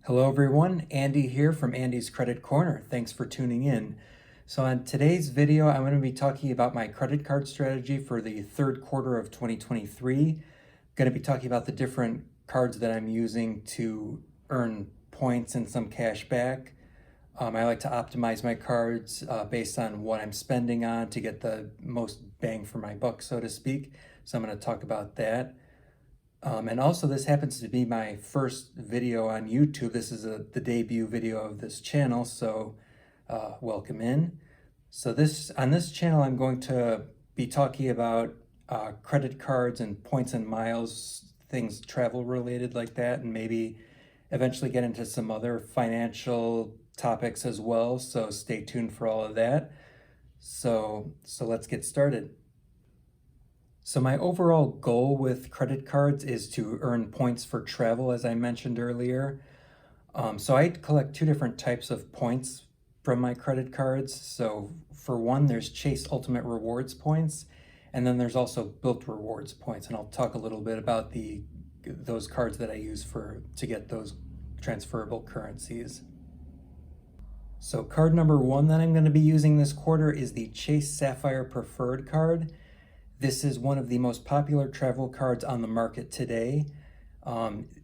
Hello everyone, Andy here from Andy's Credit Corner. Thanks for tuning in. So on today's video, I'm going to be talking about my credit card strategy for the third quarter of 2023. I'm going to be talking about the different cards that I'm using to earn points and some cash back. I like to optimize my cards based on what I'm spending on to get the most bang for my buck, so to speak. So I'm going to talk about that. And also, this happens to be my first video on YouTube. This is the debut video of this channel, so welcome in. So on this channel, I'm going to be talking about credit cards and points and miles, things travel related like that, and maybe eventually get into some other financial topics as well. So stay tuned for all of that. So let's get started. So my overall goal with credit cards is to earn points for travel, as I mentioned earlier. So I collect two different types of points from my credit cards. So for one, there's Chase Ultimate Rewards points, and then there's also Bilt Rewards points. And I'll talk a little bit about those cards that I use to get those transferable currencies. So card number one that I'm going to be using this quarter is the Chase Sapphire Preferred card. This is one of the most popular travel cards on the market today.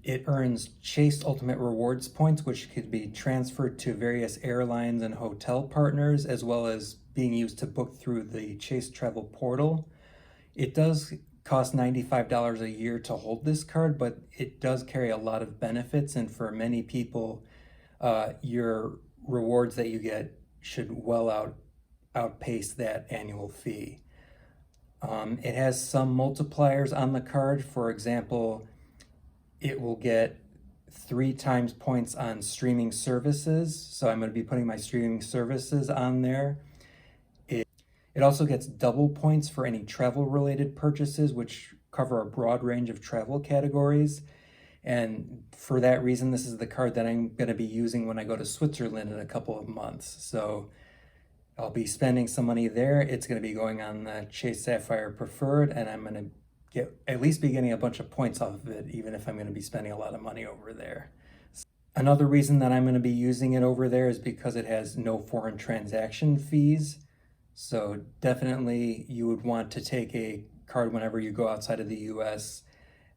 It earns Chase Ultimate Rewards points, which could be transferred to various airlines and hotel partners, as well as being used to book through the Chase Travel Portal. It does cost $95 a year to hold this card, but it does carry a lot of benefits, and for many people, your rewards that you get should well outpace that annual fee. It has some multipliers on the card. For example, it will get 3 times points on streaming services. So I'm going to be putting my streaming services on there. It also gets double points for any travel related purchases, which cover a broad range of travel categories. And for that reason, this is the card that I'm going to be using when I go to Switzerland in a couple of months. So I'll be spending some money there. It's going to be going on the Chase Sapphire Preferred, and I'm going to at least be getting a bunch of points off of it, even if I'm going to be spending a lot of money over there. Another reason that I'm going to be using it over there is because it has no foreign transaction fees. So definitely you would want to take a card whenever you go outside of the US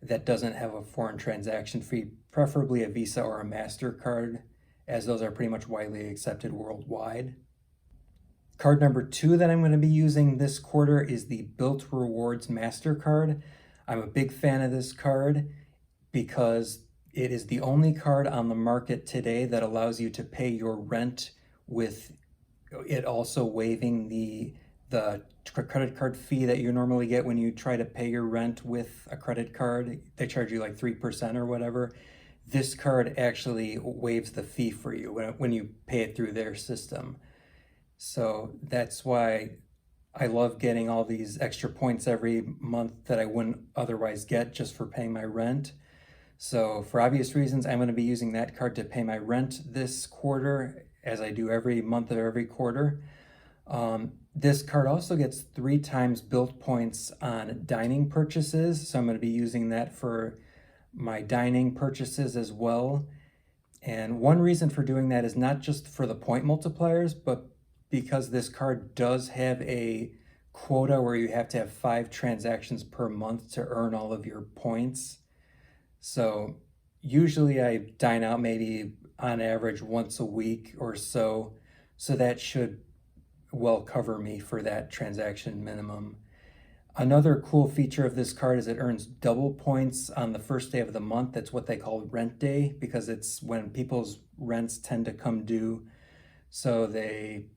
that doesn't have a foreign transaction fee, preferably a Visa or a MasterCard, as those are pretty much widely accepted worldwide. Card number two that I'm going to be using this quarter is the Bilt Rewards MasterCard. I'm a big fan of this card because it is the only card on the market today that allows you to pay your rent with it also waiving the credit card fee that you normally get when you try to pay your rent with a credit card. They charge you like 3% or whatever. This card actually waives the fee for you when you pay it through their system. So that's why I love getting all these extra points every month that I wouldn't otherwise get just for paying my rent. So for obvious reasons, I'm going to be using that card to pay my rent this quarter, as I do every month of every quarter. This card also gets 3 times Bilt points on dining purchases. So I'm going to be using that for my dining purchases as well. And one reason for doing that is not just for the point multipliers, but because this card does have a quota where you have to have 5 transactions per month to earn all of your points. So usually I dine out maybe on average once a week or so. So that should well cover me for that transaction minimum. Another cool feature of this card is it earns double points on the first day of the month. That's what they call rent day, because it's when people's rents tend to come due. So they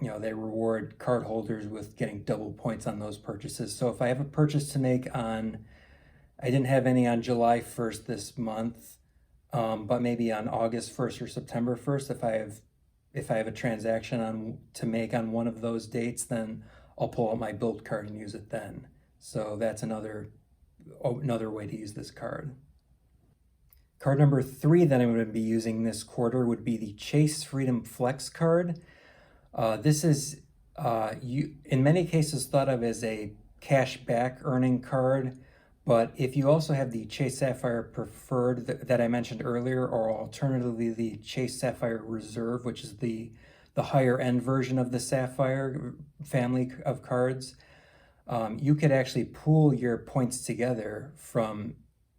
reward card holders with getting double points on those purchases. So if I have a purchase to make I didn't have any on July 1st this month, but maybe on August 1st or September 1st, if I have a transaction to make on one of those dates, then I'll pull out my Bilt card and use it then. So that's another way to use this card. Card number 3 that I'm going to be using this quarter would be the Chase Freedom Flex card. This is in many cases thought of as a cash back earning card, But if you also have the Chase Sapphire Preferred that I mentioned earlier, or alternatively the Chase Sapphire Reserve, which is the higher end version of the Sapphire family of cards, you could actually pool your points together from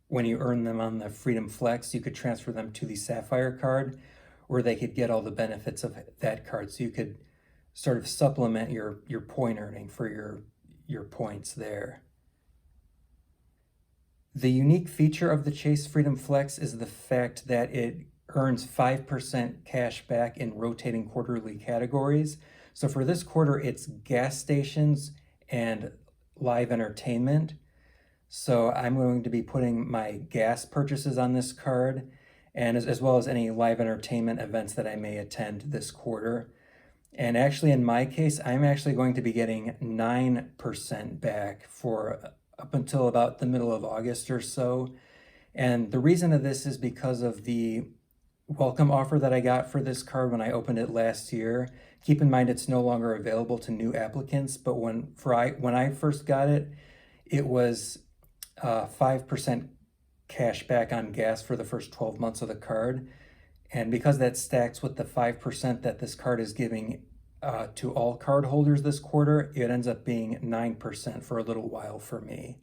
when you earn them on the Freedom Flex. You could transfer them to the Sapphire card, where they could get all the benefits of that card. So you could sort of supplement your point earning for your points there. The unique feature of the Chase Freedom Flex is the fact that it earns 5% cash back in rotating quarterly categories. So for this quarter, it's gas stations and live entertainment. So I'm going to be putting my gas purchases on this card, and as well as any live entertainment events that I may attend this quarter. And actually, in my case, I'm actually going to be getting 9% back for up until about the middle of August or so. And the reason of this is because of the welcome offer that I got for this card when I opened it last year. Keep in mind, it's no longer available to new applicants, but when I first got it, it was 5% cash back on gas for the first 12 months of the card. And because that stacks with the 5% that this card is giving to all card holders this quarter, it ends up being 9% for a little while for me.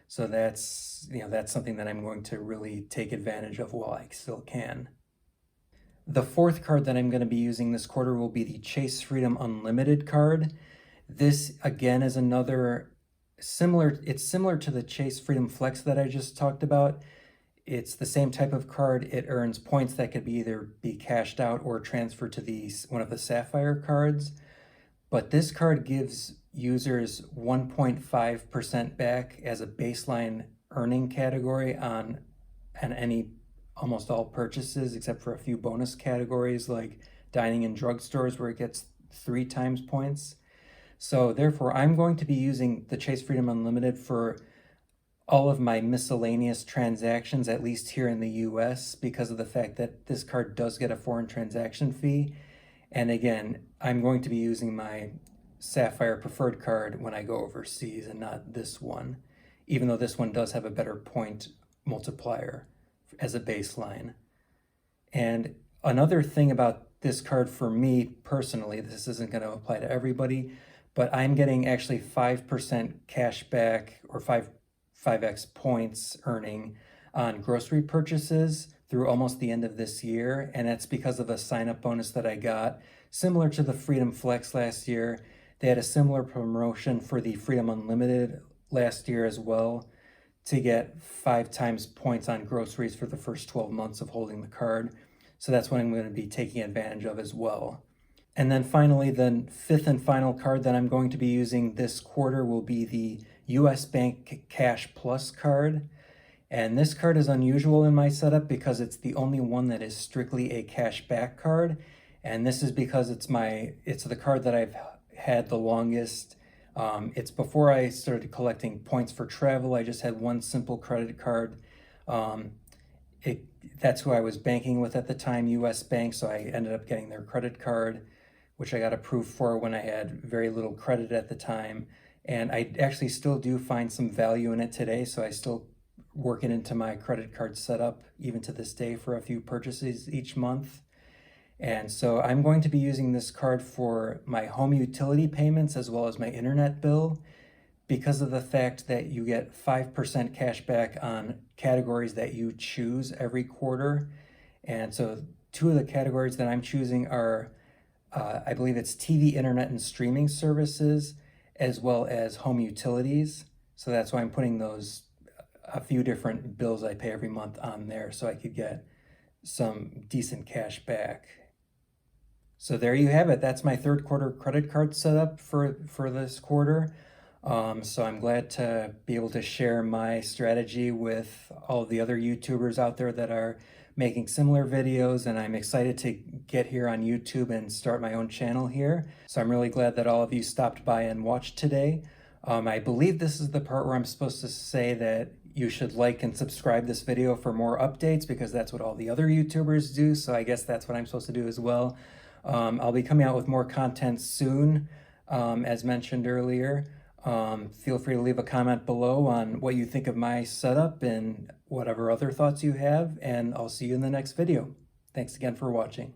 So that's something that I'm going to really take advantage of while I still can. The fourth card that I'm going to be using this quarter will be the Chase Freedom Unlimited card. This again is another similar to the Chase Freedom Flex that I just talked about. It's the same type of card. It earns points that could either be cashed out or transferred to one of the Sapphire cards. But this card gives users 1.5% back as a baseline earning category on almost all purchases, except for a few bonus categories like dining in drugstores, where it gets 3 times points. So therefore, I'm going to be using the Chase Freedom Unlimited for all of my miscellaneous transactions, at least here in the US, because of the fact that this card does get a foreign transaction fee. And again, I'm going to be using my Sapphire Preferred card when I go overseas and not this one, even though this one does have a better point multiplier as a baseline. And another thing about this card for me personally, this isn't going to apply to everybody, but I'm getting actually 5% cash back, or 5x points earning on grocery purchases through almost the end of this year. And that's because of a sign-up bonus that I got, similar to the Freedom Flex last year. They had a similar promotion for the Freedom Unlimited last year as well, to get 5 times points on groceries for the first 12 months of holding the card. So that's what I'm going to be taking advantage of as well. And then finally, the fifth and final card that I'm going to be using this quarter will be the US Bank Cash Plus card. And this card is unusual in my setup because it's the only one that is strictly a cash back card. And this is because it's the card that I've had the longest. It's before I started collecting points for travel. I just had one simple credit card. That's who I was banking with at the time, US Bank, so I ended up getting their credit card, which I got approved for when I had very little credit at the time. And I actually still do find some value in it today, so I still work it into my credit card setup even to this day for a few purchases each month. And so I'm going to be using this card for my home utility payments as well as my internet bill, because of the fact that you get 5% cash back on categories that you choose every quarter. And so 2 of the categories that I'm choosing are, I believe it's TV, internet, and streaming services, as well as home utilities. So that's why I'm putting a few different bills I pay every month on there, so I could get some decent cash back. So there you have it. That's my third quarter credit card setup for this quarter. So I'm glad to be able to share my strategy with all the other YouTubers out there that are making similar videos, and I'm excited to get here on YouTube and start my own channel here. So I'm really glad that all of you stopped by and watched today. I believe this is the part where I'm supposed to say that you should like and subscribe this video for more updates, because that's what all the other YouTubers do. So I guess that's what I'm supposed to do as well. I'll be coming out with more content soon, as mentioned earlier. Feel free to leave a comment below on what you think of my setup and whatever other thoughts you have, and I'll see you in the next video. Thanks again for watching.